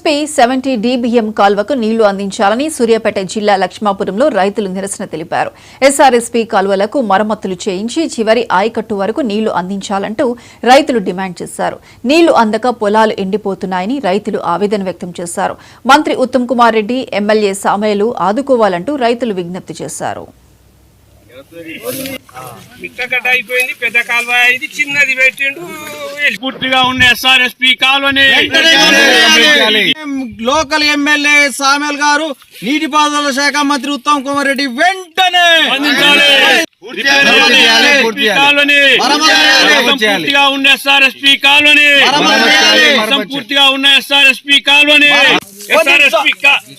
SRSP 70 DBM కాల్వకు నీళ్లు అందించాలని సూర్యాపేట జిల్లా లక్ష్మాపురంలో రైతులు నిరసన తెలిపారు. ఎస్ఆర్ఎస్పీ కాల్వలకు మరమ్మతులు చేయించి చివరి ఆయకట్టు వరకు నీళ్లు అందించాలంటూ రైతులు డిమాండ్ చేశారు. నీళ్లు అందక పొలాలు ఎండిపోతున్నాయని రైతులు ఆవేదన వ్యక్తం చేశారు. మంత్రి ఉత్తమ్ కుమార్ రెడ్డి, ఎమ్మెల్యే సామేలు ఆదుకోవాలంటూ రైతులు విజ్ఞప్తి చేశారు. పెద్ద కాలువ ఇది చిన్నది పెట్టిండు. పూర్తిగా ఉన్న ఎస్ఆర్ఎస్పీ కాలువని లోకల్ ఎమ్మెల్యే సామేల్ గారు, నీటిపారుదల శాఖ మంత్రి ఉత్తమ్ కుమార్ రెడ్డి వెంటనే పూర్తిగా ఉన్న ఎస్ఆర్ఎస్పీ కాలువని పూర్తిగా ఉన్న ఎస్ఆర్ఎస్పీ కాలువని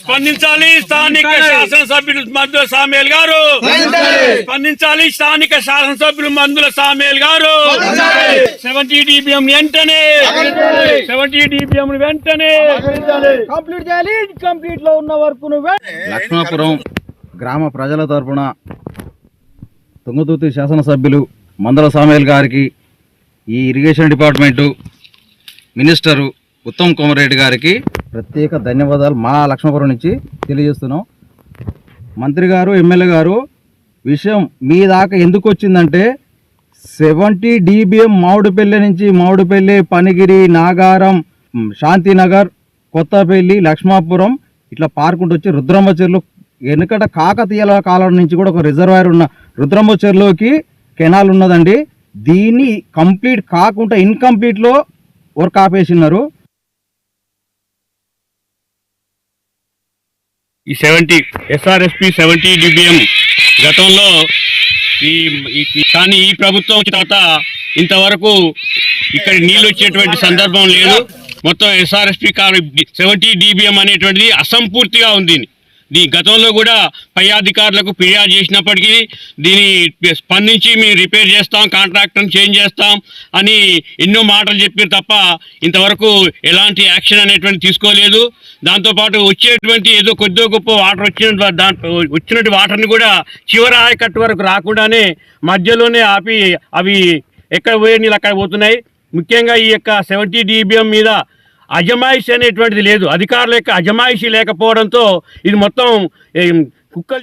స్పందించాలి. స్థానిక శాసనసభ్యులు మందుల సామేల్ గారు స్పందించాలి. స్థానిక శాసనసభ్యులు మందుల సామేల్ గారు 70 DBM వెంటనే 70 DBM వెంటనే కంప్లీట్ చేయాలి. కంప్లీట్ లో ఉన్న వర్క్ లక్ష్మాపురం గ్రామ ప్రజల తరపున తుంగతుర్తి శాసనసభ్యులు మందుల సామేల్ గారికి, ఈ irrigation department minister Uttam Kumar Reddy గారికి ప్రత్యేక ధన్యవాదాలు మా లక్ష్మాపురం నుంచి తెలియజేస్తున్నాం. మంత్రి గారు, ఎమ్మెల్యే గారు, విషయం మీ దాకా ఎందుకు వచ్చిందంటే 70 DBM మామిడిపల్లి నుంచి మామిడిపల్లి, పనిగిరి, నాగారం, శాంతినగర్, కొత్తపల్లి, లక్ష్మాపురం ఇట్లా పారుకుంటూ వచ్చి రుద్రమ్మ చెరువులో వెనుకట కాకతీయుల కాలం నుంచి కూడా ఒక రిజర్వాయర్ ఉన్న రుద్రమ్మ చెరువులోకి కెనాల్ ఉన్నదండి. దీన్ని కంప్లీట్ కాకుండా ఇన్కంప్లీట్లో వర్క్ ఆపేసినారు. ఈ 70 ఎస్ఆర్ఎస్పీ 70 DBM గతంలో కానీ ఈ ప్రభుత్వం వచ్చిన తర్వాత ఇంతవరకు ఇక్కడ నీళ్ళు వచ్చేటువంటి సందర్భం లేదు. మొత్తం ఎస్ఆర్ఎస్పీ 70 DBM అనేటువంటిది అసంపూర్తిగా ఉంది. గతంలో కూడా పై అధికారులకు ఫిర్యాదు చేసినప్పటికీ దీన్ని స్పందించి మేము రిపేర్ చేస్తాం, కాంట్రాక్టర్ని చేంజ్ చేస్తాం అని ఎన్నో మాటలు చెప్పారు తప్ప ఇంతవరకు ఎలాంటి యాక్షన్ అనేటువంటి తీసుకోలేదు. దాంతోపాటు వచ్చేటువంటి ఏదో కొద్దిగా గొప్ప వాటర్ వచ్చినటువంటి వాటర్ని కూడా చివరి ఆయకట్టు వరకు రాకుండానే మధ్యలోనే ఆపి అవి ఎక్కడ పోయే నీళ్ళు అక్కడ పోతున్నాయి. ముఖ్యంగా ఈ యొక్క 70 DBM మీద అజమాయిషి అనేటువంటిది లేదు. అధికారుల యొక్క అజమాయిషి లేకపోవడంతో ఇది మొత్తం కుక్కలు